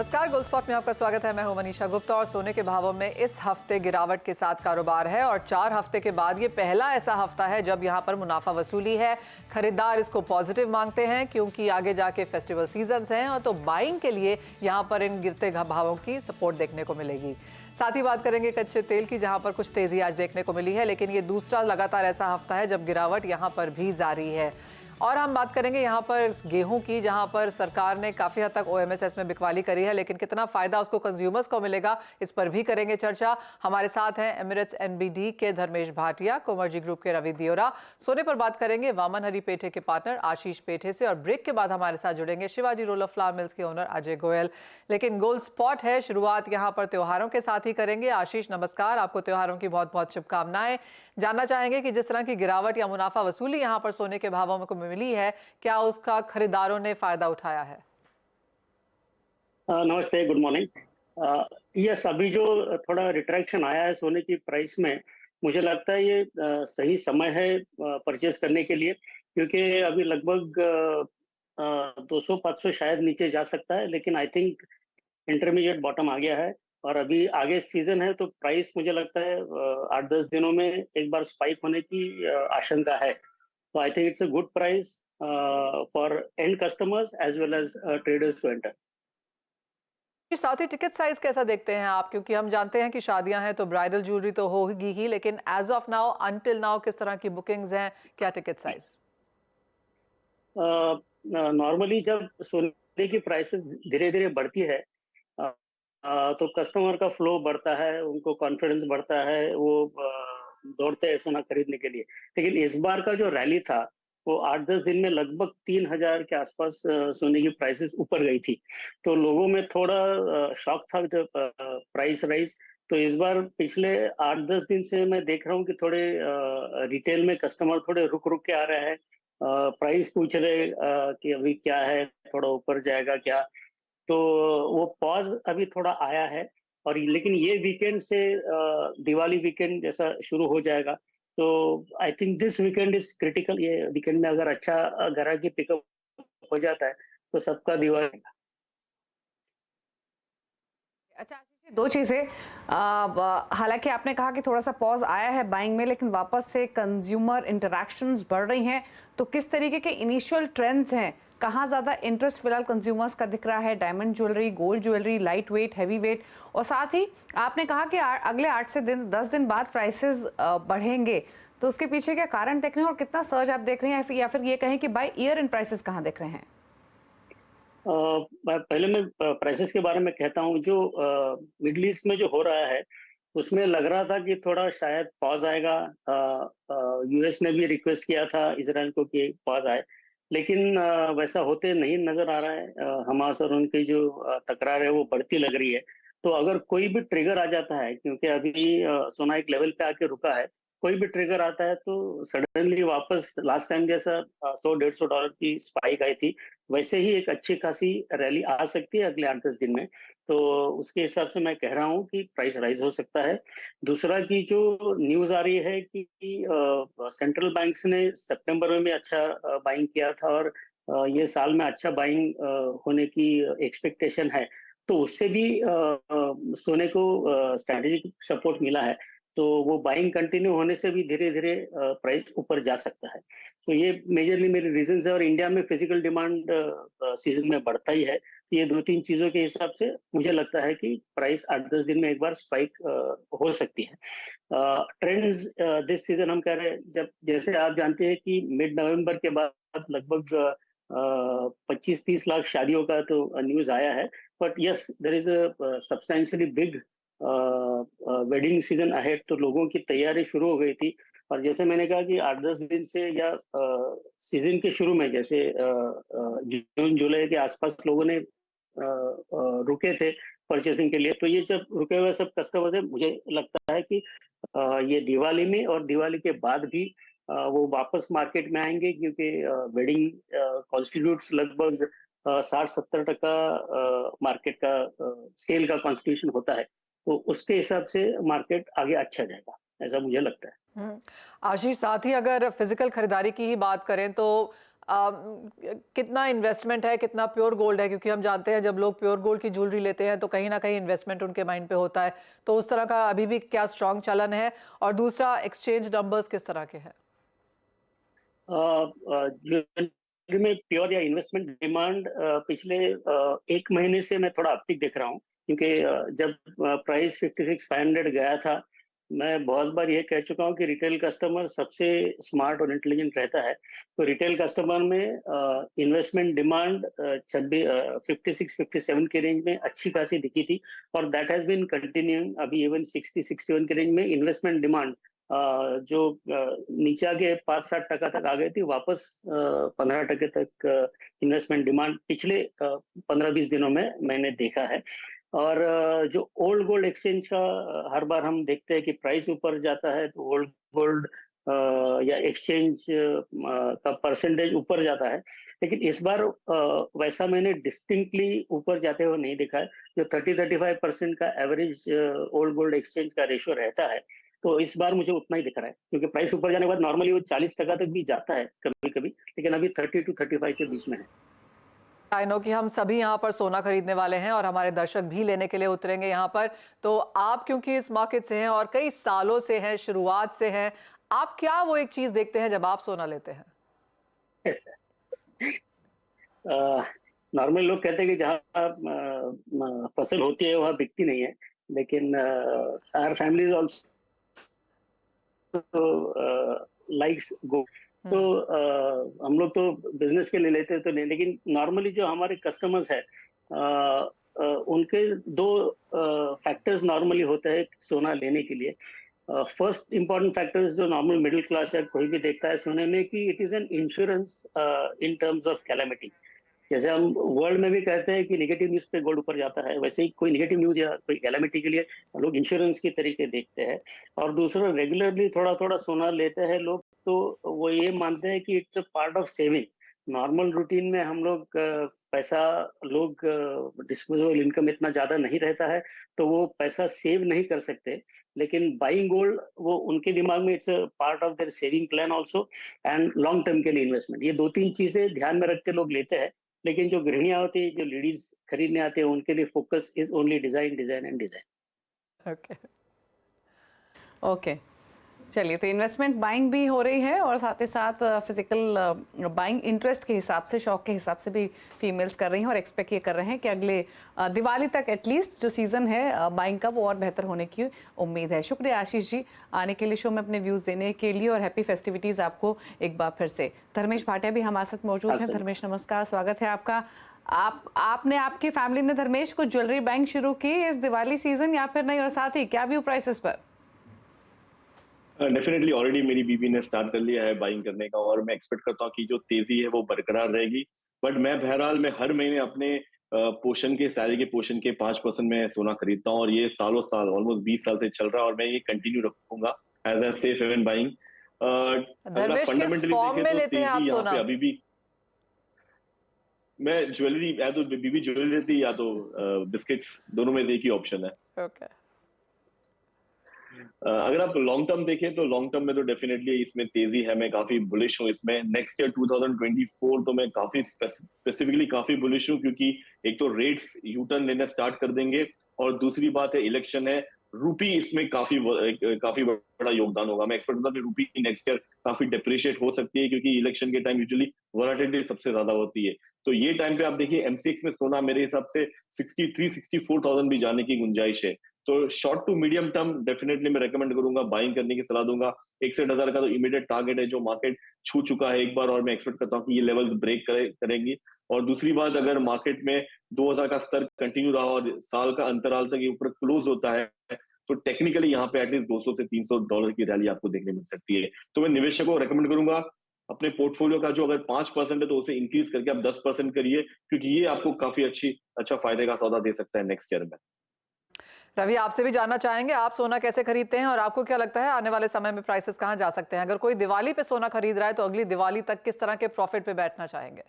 नमस्कार, gold spot में आपका स्वागत है। मैं हूं मनीषा गुप्ता और सोने के भावों में इस हफ्ते गिरावट के साथ कारोबार है और 4 हफ्ते के बाद ये पहला ऐसा हफ्ता है जब यहां पर मुनाफा वसूली है। खरीदार इसको पॉजिटिव मांगते हैं क्योंकि आगे जाके फेस्टिवल सीजन्स हैं और तो बाइंग के लिए यहां पर इन गिरते भावों की सपोर्ट देखने को मिलेगी। साथ ही बात करेंगे कच्चे तेल की, जहां पर कुछ तेजी आज देखने को मिली है, लेकिन ये दूसरा लगातार ऐसा हफ्ता है जब गिरावट यहां पर भी जारी है। और हम बात करेंगे यहाँ पर गेहूं की, जहां पर सरकार ने काफी हद तक ओएमएसएस में बिकवाली करी है, लेकिन कितना फायदा उसको कंज्यूमर्स को मिलेगा, इस पर भी करेंगे चर्चा। हमारे साथ हैं एमिरेट्स एनबीडी के धर्मेश भाटिया, कोमर्जी ग्रुप के रवि दियोरा। सोने पर बात करेंगे वामन हरी पेठे के पार्टनर आशीष पेठे से, और ब्रेक के बाद हमारे साथ जुड़ेंगे Shivaji roll of flour mills के ओनर अजय गोयल। लेकिन गोल्ड स्पॉट है, शुरुआत यहाँ पर त्योहारों के साथ ही करेंगे। आशीष नमस्कार, आपको त्योहारों की बहुत बहुत शुभकामनाएं। जानना चाहेंगे कि जिस तरह की गिरावट या मुनाफा वसूली यहाँ पर सोने के भावों में को मिली है, क्या उसका खरीदारों ने फायदा उठाया है? नमस्ते, गुड मॉर्निंग। यस, अभी जो थोड़ा रिट्रैक्शन आया है सोने की प्राइस में, मुझे लगता है ये सही समय है परचेज करने के लिए, क्योंकि अभी लगभग 200-500 शायद नीचे जा सकता है, लेकिन आई थिंक इंटरमीडिएट बॉटम आ गया है और अभी आगे सीजन है, तो प्राइस मुझे लगता है 8-10 दिनों में एक बार स्पाइक होने की आशंका है। तो I think it's a good price for end customers as well as traders to enter. साथ ही टिकट साइज कैसा देखते हैं आप, क्योंकि हम जानते हैं कि शादियां हैं तो ब्राइडल ज्वेलरी तो होगी ही, लेकिन as of now, until now, किस तरह की बुकिंग्स हैं, क्या टिकट साइज? नॉर्मली जब सोने की प्राइसेस धीरे धीरे बढ़ती है, अ, तो कस्टमर का फ्लो बढ़ता है, उनको कॉन्फिडेंस बढ़ता है, वो दौड़ते हैं सोना खरीदने के लिए। लेकिन इस बार का जो रैली था, वो 8-10 दिन में लगभग 3,000 के आसपास सोने की प्राइसेस ऊपर गई थी। तो लोगों में थोड़ा शॉक था जब प्राइस राइज। तो इस बार पिछले 8-10 दिन से मैं देख रहा हूँ कि थोड़े रिटेल में कस्टमर थोड़े रुक रुक के आ रहे हैं, प्राइस पूछ रहे कि अभी क्या है, थोड़ा ऊपर जाएगा क्या। तो वो पॉज अभी थोड़ा आया है, और लेकिन ये वीकेंड से दिवाली वीकेंड जैसा शुरू हो जाएगा। तो I think this weekend is critical. ये वीकेंड में अगर अच्छा ग्राहकी पिकअप हो जाता है तो सबका दिवाली। अच्छा आशीष जी, दो चीजें। हालांकि आपने कहा कि थोड़ा सा पॉज आया है बाइंग में, लेकिन वापस से कंज्यूमर इंटरैक्शंस बढ़ रही हैं, तो किस तरीके के इनिशियल ट्रेंड्स हैं? कहाँ ज्यादा इंटरेस्ट फिलहाल कंज्यूमर्स का दिख रहा है? Diamond jewellery, gold jewellery, light weight, heavy weight? और साथ ही आपने कहा कि अगले 8 से 10 दिन बाद प्राइसेस बढ़ेंगे, तो उसके पीछे क्या कारण देख रहे हैं और कितना सर्ज आप देख रहे हैं, या फिर ये कहें कि बाय ईयर इन प्राइसेस कहाँ देख रहे हैं? पहले मैं प्राइसेस के बारे में कहता हूँ। जो मिडल ईस्ट में जो हो रहा है, उसमें लग रहा था कि थोड़ा शायद पॉज आएगा। यूएस ने भी रिक्वेस्ट किया था इसराइल को कि पॉज आए, लेकिन वैसा होते नहीं नजर आ रहा है। हमास और उनकी जो तकरार है वो बढ़ती लग रही है। तो अगर कोई भी ट्रिगर आ जाता है, क्योंकि अभी सोना एक लेवल पे आके रुका है, कोई भी ट्रिगर आता है तो सडनली वापस लास्ट टाइम जैसा 100-150 डॉलर की स्पाइक आई थी, वैसे ही एक अच्छी खासी रैली आ सकती है अगले 8-10 दिन में। तो उसके हिसाब से मैं कह रहा हूँ कि प्राइस राइज हो सकता है। दूसरा की जो न्यूज आ रही है कि सेंट्रल बैंक्स ने सितंबर में भी अच्छा बाइंग किया था, और ये साल में अच्छा बाइंग होने की एक्सपेक्टेशन है। तो उससे भी सोने को स्ट्रैटेजिक सपोर्ट मिला है। तो वो बाइंग कंटिन्यू होने से भी धीरे धीरे प्राइस ऊपर जा सकता है। तो ये मेजरली मेरे रीजंस है, और इंडिया में फिजिकल डिमांड सीजन में बढ़ता ही है। तो ये 2-3 चीजों के हिसाब से मुझे लगता है कि प्राइस 8-10 दिन में एक बार स्पाइक हो सकती है। ट्रेंड्स दिस सीजन हम कह रहे हैं, जब जैसे आप जानते हैं कि मिड नवंबर के बाद लगभग 25-30 लाख शादियों का तो न्यूज आया है। But yes, there is a substantially big wedding season ahead. तो लोगों की तैयारी शुरू हो गई थी, और जैसे मैंने कहा कि 8-10 दिन से, या सीजन के शुरू में जैसे जून जुलाई के आसपास लोगों ने रुके थे परचेसिंग के लिए। तो ये जब रुके हुए सब कस्टमर्स है, मुझे लगता है कि ये दिवाली में और दिवाली के बाद भी वो वापस मार्केट में आएंगे, क्योंकि वेडिंग कॉन्स्टिट्यूट्स लगभग 60-70% मार्केट का सेल का कॉन्स्टिट्यूशन होता है। तो उसके हिसाब से मार्केट आगे अच्छा जाएगा, ऐसा मुझे लगता है। आशीष, साथ ही अगर फिजिकल खरीदारी की ही बात करें तो कितना इन्वेस्टमेंट है, कितना प्योर गोल्ड है? क्योंकि हम जानते हैं जब लोग प्योर गोल्ड की ज्वेलरी लेते हैं तो कहीं ना कहीं इन्वेस्टमेंट उनके माइंड पे होता है, तो उस तरह का अभी भी क्या स्ट्रॉन्ग चलन है? और दूसरा, एक्सचेंज नंबर्स किस तरह के हैं? ज्वेलरी में प्योर या इन्वेस्टमेंट डिमांड पिछले 1 महीने से मैं थोड़ा अपटिक देख रहा हूँ, क्योंकि जब प्राइस 56,500 गया था, मैं बहुत बार ये कह चुका हूँ कि रिटेल कस्टमर सबसे स्मार्ट और इंटेलिजेंट रहता है। तो रिटेल कस्टमर में इन्वेस्टमेंट डिमांड 56-57 के रेंज में अच्छी खासी दिखी थी, और दैट हैज बीन कंटिन्यूइंग। अभी इवन 60-61 के रेंज में इन्वेस्टमेंट डिमांड जो नीचे आके 5-7% तक आ गई थी, वापस 15% तक इन्वेस्टमेंट डिमांड पिछले 15-20 दिनों में मैंने देखा है। और जो ओल्ड गोल्ड एक्सचेंज का हर बार हम देखते हैं कि प्राइस ऊपर जाता है तो ओल्ड गोल्ड या एक्सचेंज का परसेंटेज ऊपर जाता है, लेकिन इस बार वैसा मैंने डिस्टिंक्टली ऊपर जाते हुए नहीं देखा है। जो 30-35% का एवरेज ओल्ड गोल्ड एक्सचेंज का रेशियो रहता है, तो इस बार मुझे उतना ही दिख रहा है, क्योंकि प्राइस ऊपर जाने के बाद नॉर्मली वो 40% तक भी जाता है कभी कभी, लेकिन अभी 30-35 के बीच में है। आई नो कि हम सभी यहाँ पर सोना खरीदने वाले हैं और हमारे दर्शक भी लेने के लिए उतरेंगे यहाँ पर, तो आप क्योंकि इस मार्केट से हैं और कई सालों से हैं, शुरुआत से हैं, आप क्या वो एक चीज देखते हैं जब आप सोना लेते हैं? नॉर्मल लोग कहते हैं कि जहाँ फसल होती है वहाँ बिकती नहीं है, लेकिन our families also likes gold. तो हम लोग तो बिजनेस के लिए लेते तो नहीं, लेकिन नॉर्मली जो हमारे कस्टमर्स है उनके दो फैक्टर्स नॉर्मली होते हैं सोना लेने के लिए। फर्स्ट इंपॉर्टेंट फैक्टर्स जो नॉर्मल मिडिल क्लास या कोई भी देखता है सोने में, कि it is an insurance in terms of calamity. जैसे हम वर्ल्ड में भी कहते हैं कि नेगेटिव न्यूज पे गोल्ड ऊपर जाता है, वैसे ही कोई नेगेटिव न्यूज या कोई कैलेमिटी के लिए लोग इंश्योरेंस के तरीके देखते हैं। और दूसरा, रेगुलरली थोड़ा थोड़ा सोना लेते हैं लोग, तो वो ये मानते हैं कि it's a part of saving. Normal routine में हम लोग पैसा, लोग डिस्पोजेबल इनकम इतना ज्यादा नहीं रहता है, तो वो पैसा सेव नहीं कर सकते, लेकिन बाइंग गोल्ड वो उनके दिमाग में it's a part of their saving plan also, and long term के लिए इन्वेस्टमेंट। ये 2-3 चीजें ध्यान में रखते लोग लेते हैं। लेकिन जो गृहिणियां होती है, जो लेडीज खरीदने आते हैं, उनके लिए focus is only design, design and design. Okay okay, चलिए, तो इन्वेस्टमेंट बाइंग भी हो रही है और साथ ही साथ फिजिकल बाइंग इंटरेस्ट के हिसाब से, शौक के हिसाब से भी फीमेल्स कर रही हैं और एक्सपेक्ट ये कर रहे हैं कि अगले दिवाली तक एटलीस्ट जो सीज़न है बाइंग का वो और बेहतर होने की उम्मीद है। शुक्रिया आशीष जी आने के लिए शो में अपने व्यूज़ देने के लिए, और हैप्पी फेस्टिविटीज़ आपको एक बार फिर से। धर्मेश भाटिया भी हमारे साथ मौजूद हैं। धर्मेश नमस्कार, स्वागत है आपका। आपने, आपकी फैमिली ने धर्मेश को ज्वेलरी बाइंग शुरू की इस दिवाली सीजन या फिर नहीं, और साथ ही क्या व्यू प्राइसेस पर? डेफिनेटली ऑलरेडी मेरी बीबी ने स्टार्ट कर लिया है बाइंग करने का, और मैं एक्सपेक्ट करता हूँ कि जो तेजी है वो बरकरार रहेगी। बट मैं बहरहाल मैं हर महीने अपने पोर्शन के, सैलरी के पोर्शन के 5% में सोना खरीदता हूँ, और ये सालों साल, ऑलमोस्ट 20 साल से चल रहा है, और मैं ये कंटिन्यू रखूंगा as a safe haven buying. Dharmesh, किस फॉर्म में लेते हैं आप सोना? अभी भी मैं ज्वेलरी, या तो बीबी ज्वेलरी लेती है या तो बिस्किट्स, दोनों में से एक ही ऑप्शन है। ओके। अगर आप लॉन्ग टर्म देखें तो लॉन्ग टर्म में तो डेफिनेटली इसमें तेजी है, मैं काफी बुलिश हूँ इसमें। नेक्स्ट ईयर 2024 तो मैं काफी स्पेसिफिकली काफी बुलिश हूँ, क्योंकि एक तो रेट्स यू टर्न लेना स्टार्ट कर देंगे, और दूसरी बात है इलेक्शन है, रूपी इसमें काफी बड़ा योगदान होगा। मैं एक्सपेक्ट करता हूँ कि रूपी नेक्स्ट ईयर काफी डिप्रिशिएट हो सकती है, क्योंकि इलेक्शन के टाइम यूजुअली वोलेटिलिटी सबसे ज्यादा होती है। तो ये टाइम पे आप देखिए एमसीएक्स में सोना मेरे हिसाब से 63-64,000 भी जाने की गुंजाइश है। तो short to medium term definitely मैं रेकमेंड करूंगा, बाइंग करने की सलाह दूंगा। 61,000 का तो इमीडिएट टारगेट है जो मार्केट छू चुका है एक बार, और मैं एक्सपेक्ट करता हूँ कि ये लेवल्स ब्रेक करेंगी। और दूसरी बात, अगर मार्केट में 2,000 का स्तर कंटिन्यू रहा और साल का अंतराल तक ये ऊपर क्लोज होता है, तो टेक्निकली यहाँ पे एटलीस्ट $200 से $300 की रैली आपको देखने मिल सकती है। तो मैं निवेशकों को रेकमेंड करूंगा अपने पोर्टफोलियो का जो अगर 5% है तो उसे इंक्रीज करके आप 10% करिए, क्योंकि ये आपको काफी अच्छा फायदे का सौदा दे सकता है नेक्स्ट ईयर में। रवि, आपसे भी जानना चाहेंगे, आप सोना कैसे खरीदते हैं और आपको क्या लगता है आने वाले समय में प्राइसेस कहां जा सकते हैं? अगर कोई दिवाली पे सोना खरीद रहा है तो अगली दिवाली तक किस तरह के प्रॉफिट पे बैठना चाहेंगे?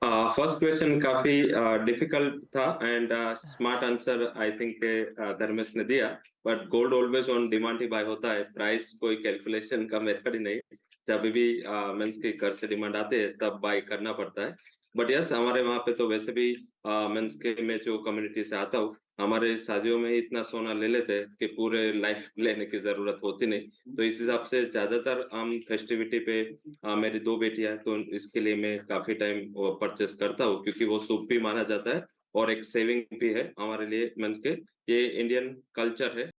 फर्स्ट क्वेश्चन काफी डिफिकल्ट था, and smart answer I think Dharmesh ने दिया। But gold always on demand ही बाय होता है, प्राइस कोई कैलकुलेशन का मेथड ही नहीं। जब भी मीन्स के घर से डिमांड आते हैं तब बाय करना पड़ता है। बट यस, हमारे वहाँ पे तो वैसे भी मीन्स के मैं जो कम्युनिटी से आता हूँ, हमारे शादियों में इतना सोना ले लेते हैं कि पूरे लाइफ लेने की जरूरत होती नहीं। तो इस हिसाब से ज्यादातर हम फेस्टिविटी पे मेरी 2 बेटियां हैं, तो इसके लिए मैं काफी टाइम वो परचेस करता हूँ, क्योंकि वो शुभ भी माना जाता है और एक सेविंग भी है हमारे लिए। मीन्स के ये इंडियन कल्चर है,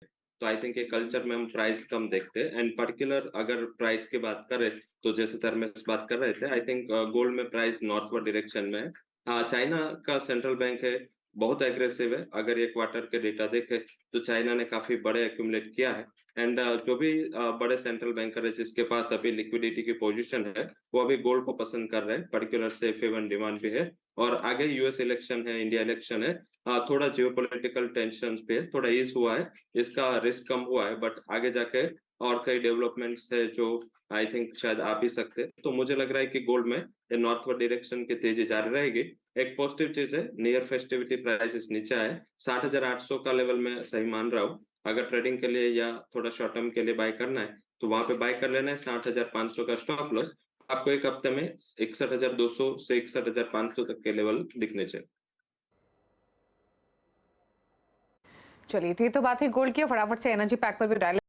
तो आई थिंक ये कल्चर में हम प्राइस कम देखते हैं। एंड पर्टिकुलर अगर प्राइस की बात करें तो जैसे धर्मेश बात कर रहे थे, आई थिंक गोल्ड में प्राइस नॉर्थवर्ड डायरेक्शन में है। चाइना का सेंट्रल बैंक है, बहुत एग्रेसिव है। अगर ये क्वार्टर के डेटा देखे तो चाइना ने काफी बड़े एक्यूमुलेट किया है। एंड जो भी बड़े सेंट्रल बैंकर है जिसके पास अभी लिक्विडिटी की पोजीशन है, वो अभी गोल्ड को पसंद कर रहे हैं। पर्टिकुलर से फेवर डिमांड भी है। और आगे यूएस इलेक्शन है, इंडिया इलेक्शन है, थोड़ा जियोपॉलिटिकल टेंशन पे थोड़ा ईज हुआ है, इसका रिस्क कम हुआ है। बट आगे जाके और कई डेवलपमेंट्स है जो आई थिंक शायद आ भी सकते हैं। तो मुझे लग रहा है कि गोल्ड में नॉर्थवर्ड डायरेक्शन की तेजी जारी रहेगी। एक पॉजिटिव चीज है, नियर फेस्टिविटी प्राइसेस नीचे आए, 60,800 का लेवल में सही मान रहा हूँ। अगर ट्रेडिंग के लिए या थोड़ा शॉर्ट टर्म के लिए बाय करना है तो वहां पे बाय कर लेना है। 60,500 का स्टॉप लॉस आपको एक हफ्ते में 61,200 से 61,500 तक के लेवल दिखने चाहिए। चलिए, तो ये तो बात है गोल्ड की। फटाफट से एनर्जी पैक पर भी डायरेक्ट